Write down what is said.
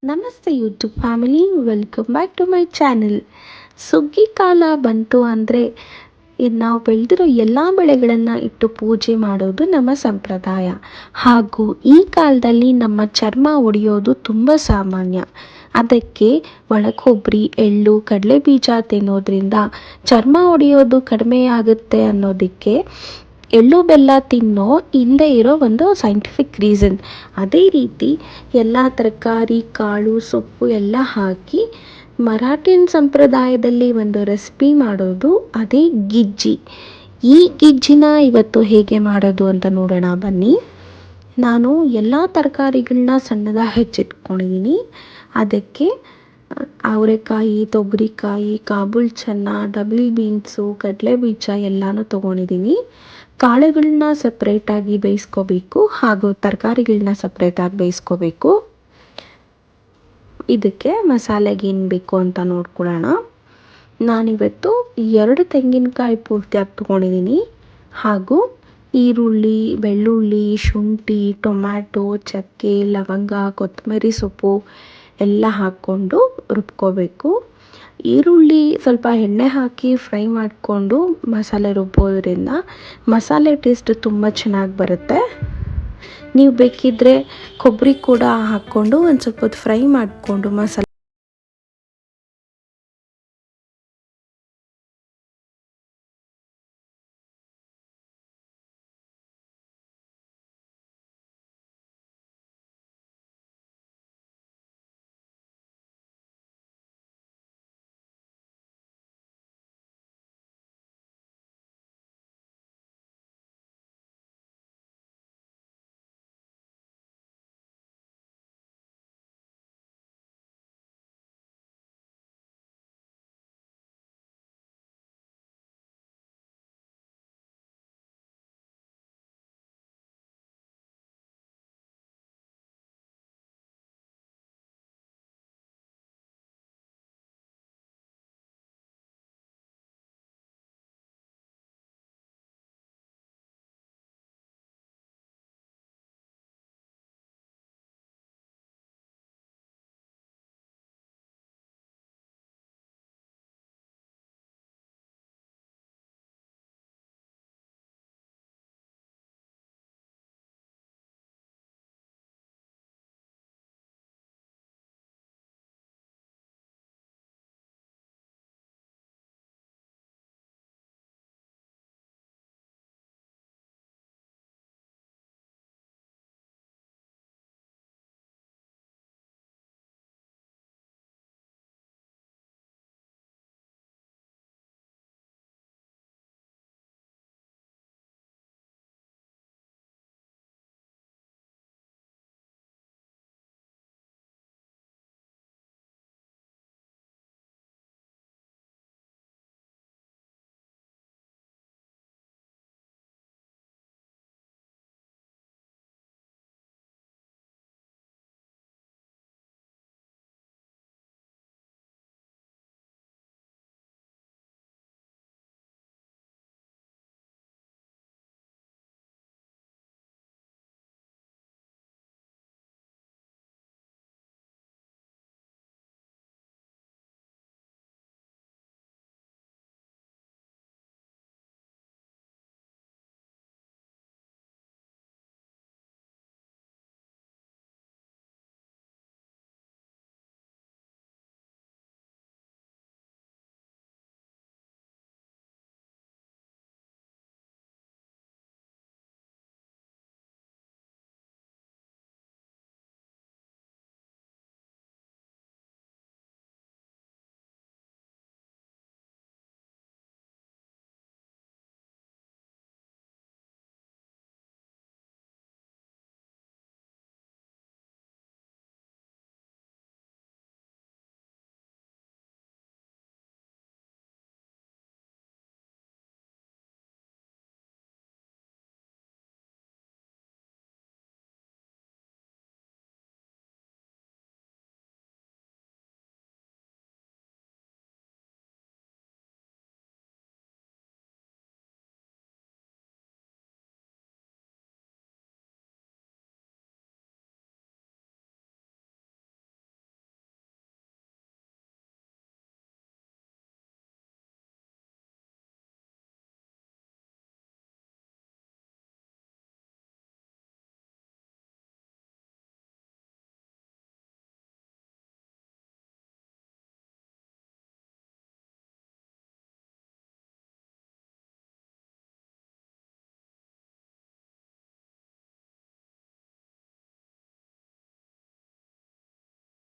ನಮಸ್ತೆ YouTube family, welcome back to my channel. ಸುಗ್ಗಿ ಕಾಲ ಬಂತು ಅಂದರೆ ನಾವು ಬೆಳೆದಿರೋ ಎಲ್ಲ ಬೆಳೆಗಳನ್ನು ಇಟ್ಟು ಪೂಜೆ ಮಾಡೋದು ನಮ್ಮ ಸಂಪ್ರದಾಯ. ಹಾಗೂ ಈ ಕಾಲದಲ್ಲಿ ನಮ್ಮ ಚರ್ಮ ಒಡೆಯೋದು ತುಂಬ ಸಾಮಾನ್ಯ. ಅದಕ್ಕೆ ಒಣಕೊಬ್ಬರಿ, ಎಳ್ಳು, ಕಡಲೆಬೀಜ ತಿನ್ನೋದ್ರಿಂದ ಚರ್ಮ ಒಡೆಯೋದು ಕಡಿಮೆ ಆಗುತ್ತೆ ಅನ್ನೋದಕ್ಕೆ ಎಳ್ಳು ಬೆಲ್ಲ ತಿನ್ನೋ ಹಿಂದೆ ಇರೋ ಒಂದು ಸೈಂಟಿಫಿಕ್ ರೀಸನ್. ಅದೇ ರೀತಿ ಎಲ್ಲ ತರಕಾರಿ, ಕಾಳು, ಸೊಪ್ಪು ಎಲ್ಲ ಹಾಕಿ ಮರಾಠಿಯನ್ ಸಂಪ್ರದಾಯದಲ್ಲಿ ಒಂದು ರೆಸಿಪಿ ಮಾಡೋದು ಅದೇ ಗಿಜ್ಜಿ. ಈ ಗಿಜ್ಜಿನ ಇವತ್ತು ಹೇಗೆ ಮಾಡೋದು ಅಂತ ನೋಡೋಣ ಬನ್ನಿ. ನಾನು ಎಲ್ಲ ತರಕಾರಿಗಳನ್ನ ಸಣ್ಣದಾಗಿ ಹೆಚ್ಚಿಟ್ಕೊಂಡಿದ್ದೀನಿ. ಅದಕ್ಕೆ ಅವರೆಕಾಯಿ, ತೊಗರಿಕಾಯಿ, ಕಾಬೂಲ್ ಚೆನ್ನ, ಡಬಲ್ ಬೀನ್ಸು, ಕಡಲೆಬೀಜ ಎಲ್ಲನೂ ತೊಗೊಂಡಿದ್ದೀನಿ. ಕಾಳುಗಳನ್ನ ಸಪ್ರೇಟಾಗಿ ಬೇಯಿಸ್ಕೋಬೇಕು, ಹಾಗೂ ತರಕಾರಿಗಳನ್ನ ಸಪ್ರೇಟಾಗಿ ಬೇಯಿಸ್ಕೋಬೇಕು. ಇದಕ್ಕೆ ಮಸಾಲೆಗೆ ಏನು ಬೇಕು ಅಂತ ನೋಡ್ಕೊಳ್ಳೋಣ. ನಾನಿವತ್ತು 2 ತೆಂಗಿನಕಾಯಿ ಪೂರ್ತಿಯಾಗಿ ತೊಗೊಂಡಿದ್ದೀನಿ. ಹಾಗೂ ಈರುಳ್ಳಿ, ಬೆಳ್ಳುಳ್ಳಿ, ಶುಂಠಿ, ಟೊಮ್ಯಾಟೊ, ಚಕ್ಕೆ, ಲವಂಗ, ಕೊತ್ತಂಬರಿ ಸೊಪ್ಪು ಎಲ್ಲ ಹಾಕ್ಕೊಂಡು ರುಬ್ಕೋಬೇಕು. ಈರುಳ್ಳಿ ಸ್ವಲ್ಪ ಎಣ್ಣೆ ಹಾಕಿ ಫ್ರೈ ಮಾಡಿಕೊಂಡು ಮಸಾಲೆ ರುಬ್ಬೋದ್ರಿಂದ ಮಸಾಲೆ ಟೇಸ್ಟ್ ತುಂಬ ಚೆನ್ನಾಗಿ ಬರುತ್ತೆ. ನೀವು ಬೇಕಿದ್ದರೆ ಕೊಬ್ಬರಿ ಕೂಡ ಹಾಕ್ಕೊಂಡು ಒಂದು ಸ್ವಲ್ಪ ಹೊತ್ತು ಫ್ರೈ ಮಾಡಿಕೊಂಡು ಮಸಾಲೆ